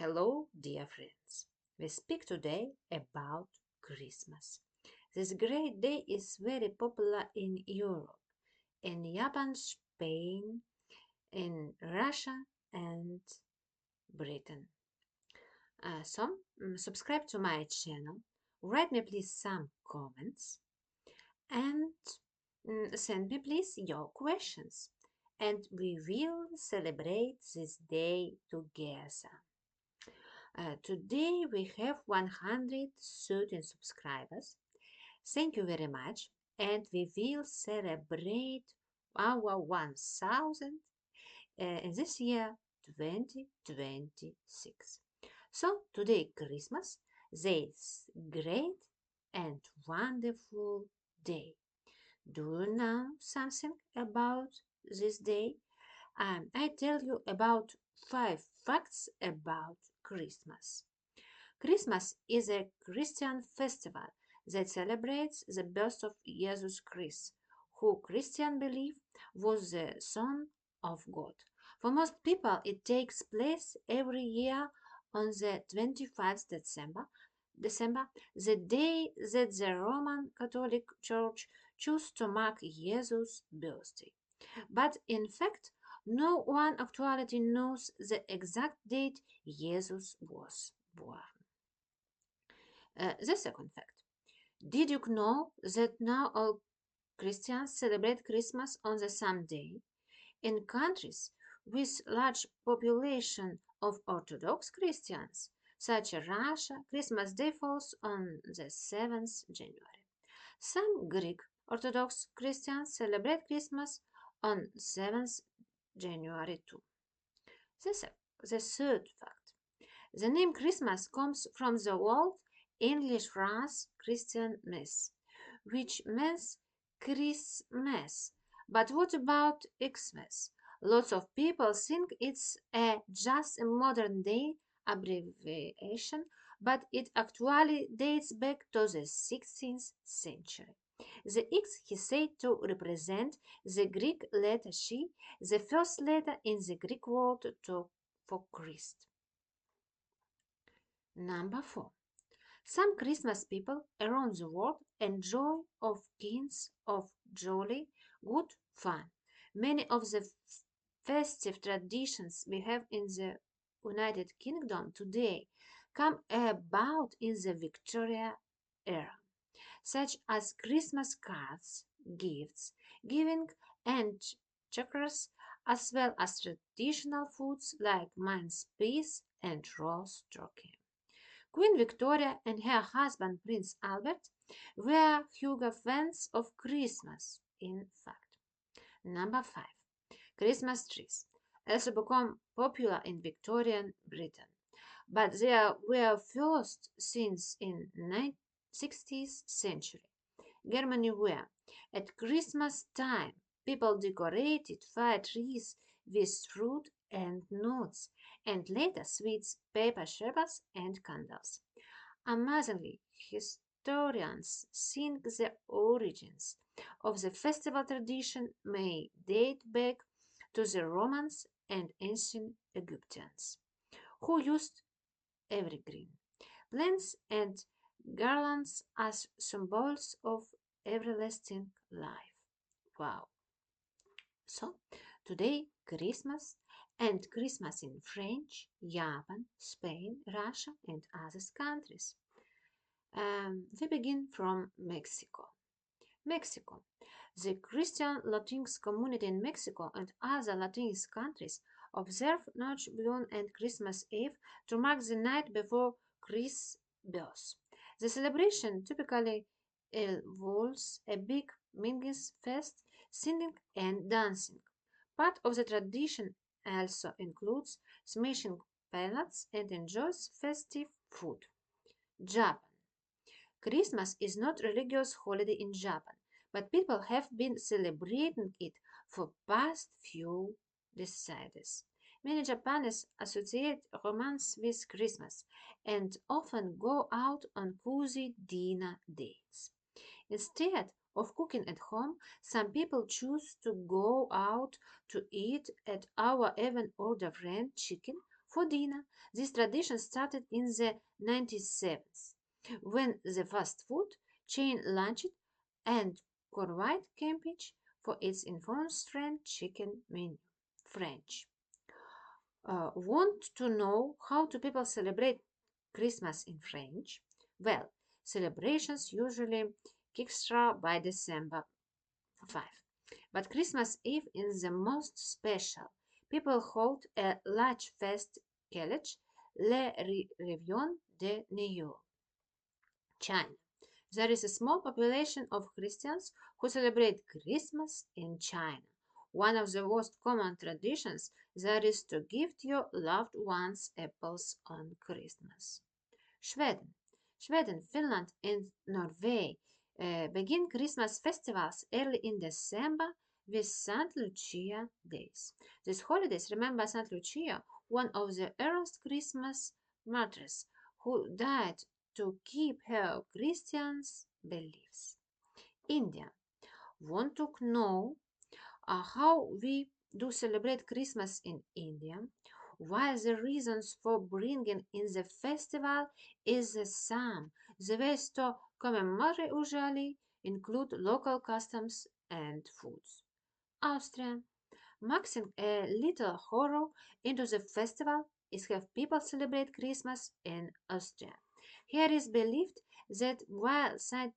Hello, dear friends. We speak today about Christmas. This great day is very popular in Europe, in Japan, Spain, in Russia, and Britain. Subscribe to my channel, write me please some comments, and send me please your questions. And we will celebrate this day together. Today we have 113 subscribers. Thank you very much. And we will celebrate our 1000 in this year 2026. So today Christmas, this great and wonderful day. Do you know something about this day? I tell you about 5 facts about Christmas. Christmas is a Christian festival that celebrates the birth of Jesus Christ, who Christians believe was the Son of God. For most people, it takes place every year on the 25th December, the day that the Roman Catholic Church chose to mark Jesus' birthday. But in fact, no one actually knows the exact date Jesus was born. The second fact. Did you know that now all Christians celebrate Christmas on the same day? In countries with large population of Orthodox Christians, such as Russia, Christmas Day falls on the 7th January. Some Greek Orthodox Christians celebrate Christmas on 7th January too. The third fact. The name Christmas comes from the old English phrase Christian Mass, which means Christmas. But what about Xmas? Lots of people think it's just a modern day abbreviation, but it actually dates back to the 16th century. The X is said to represent the Greek letter Chi, the first letter in the Greek word for Christ. Number 4. Some Christmas people around the world enjoy of kinds of jolly good fun. Many of the festive traditions we have in the United Kingdom today come about in the Victoria era, such as Christmas cards, gifts, giving, and checkers, as well as traditional foods like mince pies and roast turkey. Queen Victoria and her husband Prince Albert were huge fans of Christmas, in fact. Number 5. Christmas trees also become popular in Victorian Britain, but they were first since in 16th century. Germany where, at Christmas time, people decorated fire trees with fruit and nuts, and later sweets, paper shepherds, and candles. Amazingly, historians think the origins of the festival tradition may date back to the Romans and ancient Egyptians, who used evergreen plants and garlands as symbols of everlasting life. Wow! So, today, Christmas and Christmas in French, Japan, Spain, Russia, and other countries. We begin from Mexico. Mexico. The Christian Latinx community in Mexico and other Latinx countries observe Noche Buena and Christmas Eve to mark the night before Christ's birth. The celebration typically involves a big Mingus fest, singing and dancing. Part of the tradition also includes smashing peanuts and enjoys festive food. Japan. Christmas is not a religious holiday in Japan, but people have been celebrating it for past few decades. Many Japanese associate romance with Christmas and often go out on cozy dinner dates. Instead of cooking at home, some people choose to go out to eat at or even order fried chicken For dinner, this tradition started in the 1970s, when the fast food chain launched and Corvette Campage for its infamous French chicken menu. French. Want to know how do people celebrate Christmas in French? Well, celebrations usually kickstart by December 5. But Christmas Eve is the most special. People hold a large fest called Le Réveillon de Noël, China. There is a small population of Christians who celebrate Christmas in China. One of the most common traditions there is to gift your loved ones apples on Christmas. Sweden. Sweden, Finland, and Norway begin Christmas festivals early in December with St. Lucia days. These holidays remember St. Lucia, one of the earliest Christmas martyrs who died to keep her Christian beliefs. India. Want to know how we do celebrate Christmas in India? While the reasons for bringing in the festival is the same, the ways to commemorate usually include local customs and foods. Austria. Mixing a little horror into the festival is how people celebrate Christmas in Austria. Here is believed that while Saint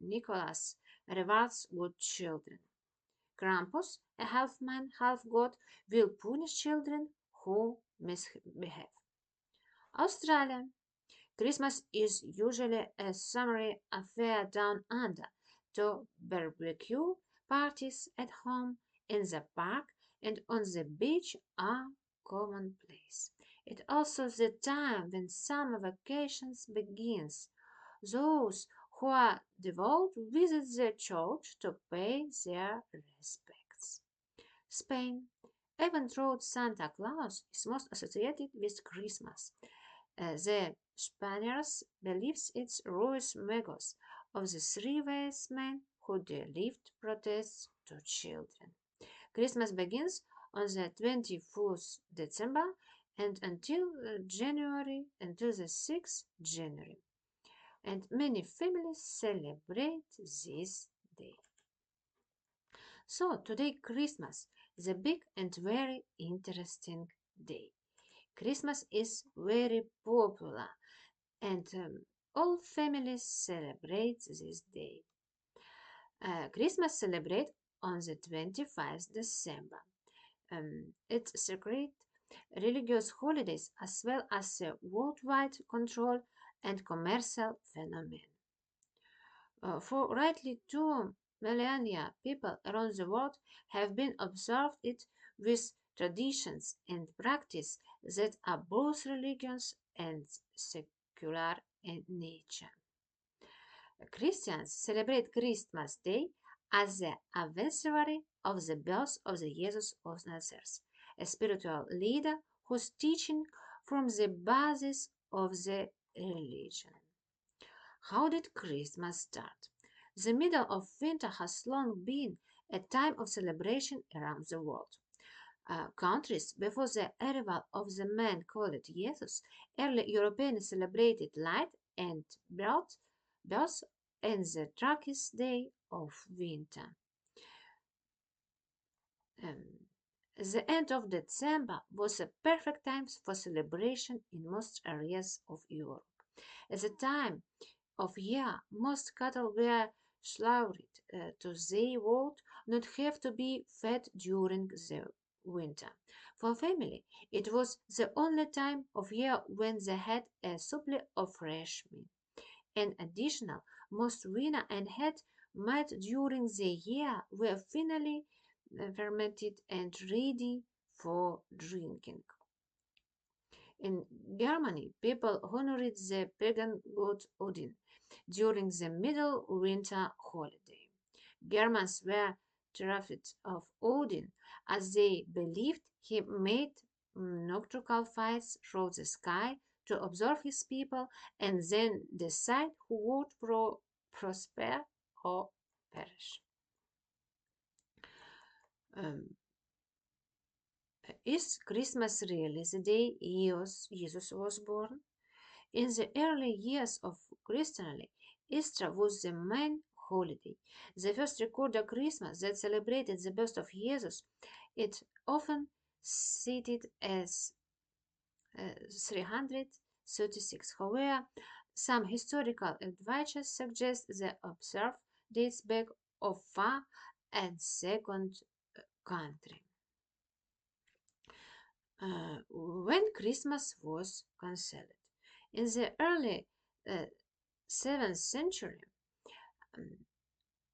Nicholas rewards good children, Krampus, a half man, half god, will punish children who misbehave. Australia. Christmas is usually a summery affair down under, to barbecue parties at home, in the park, and on the beach are commonplace. It also the time when summer vacations begins. Those who are devout visit the church to pay their respects. Spain. Even though Santa Claus is most associated with Christmas, the Spaniards believed it's Ruiz Magos of the three wise men who delivered protests to children. Christmas begins on the 24th December and until the 6th January. And many families celebrate this day. So today Christmas is a big and very interesting day. Christmas is very popular and all families celebrate this day. Christmas celebrate on the 25th December. It's a great religious holidays as well as a worldwide control and commercial phenomenon. For rightly 2 millennia, people around the world have been observed it with traditions and practice that are both religious and secular in nature. Christians celebrate Christmas Day as the anniversary of the birth of the Jesus of Nazareth, a spiritual leader whose teaching forms the basis of the religion. How did Christmas start? The middle of winter has long been a time of celebration around the world. Countries before the arrival of the man called Jesus, early Europeans celebrated light and birth and the darkest day of winter. Um, the end of December was a perfect time for celebration in most areas of Europe. At the time of year, most cattle were slaughtered to they would not have to be fed during the winter. For family, it was the only time of year when they had a supply of fresh meat. In addition, most wine and head made during the year were finally fermented and ready for drinking. In Germany, people honored the pagan god Odin during the middle winter holiday. Germans were terrified of Odin as they believed he made nocturnal flights through the sky to observe his people and then decide who would prosper or perish. Um, Is Christmas really the day Jesus was born? In the early years of Christianity, Easter was the main holiday, the first recorded Christmas that celebrated the birth of Jesus. It often cited as 336. However, some historical advisors suggest the observed dates back of far and second country. When Christmas was cancelled. In the early uh, 7th century, um,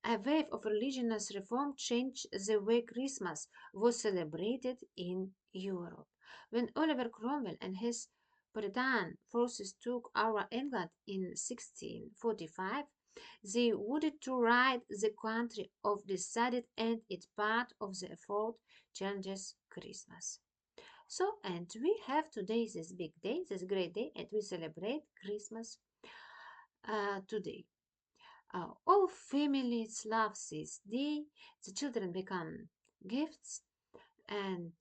a wave of religious reform changed the way Christmas was celebrated in Europe. When Oliver Cromwell and his Puritan forces took over England in 1645, they wanted to rid the country of decided and it's part of the effort changes Christmas. So, and we have today this big day, this great day, and we celebrate Christmas today. All families love this day. The children become gifts, and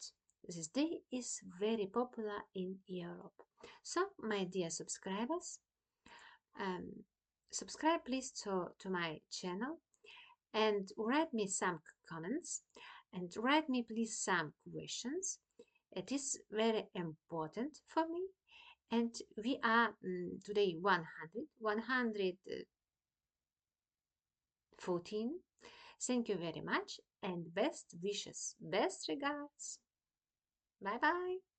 this day is very popular in Europe. So, my dear subscribers, um, subscribe please to my channel and write me some comments and write me please some questions. It is very important for me. And we are today 114. Thank you very much and best wishes, best regards. Bye bye.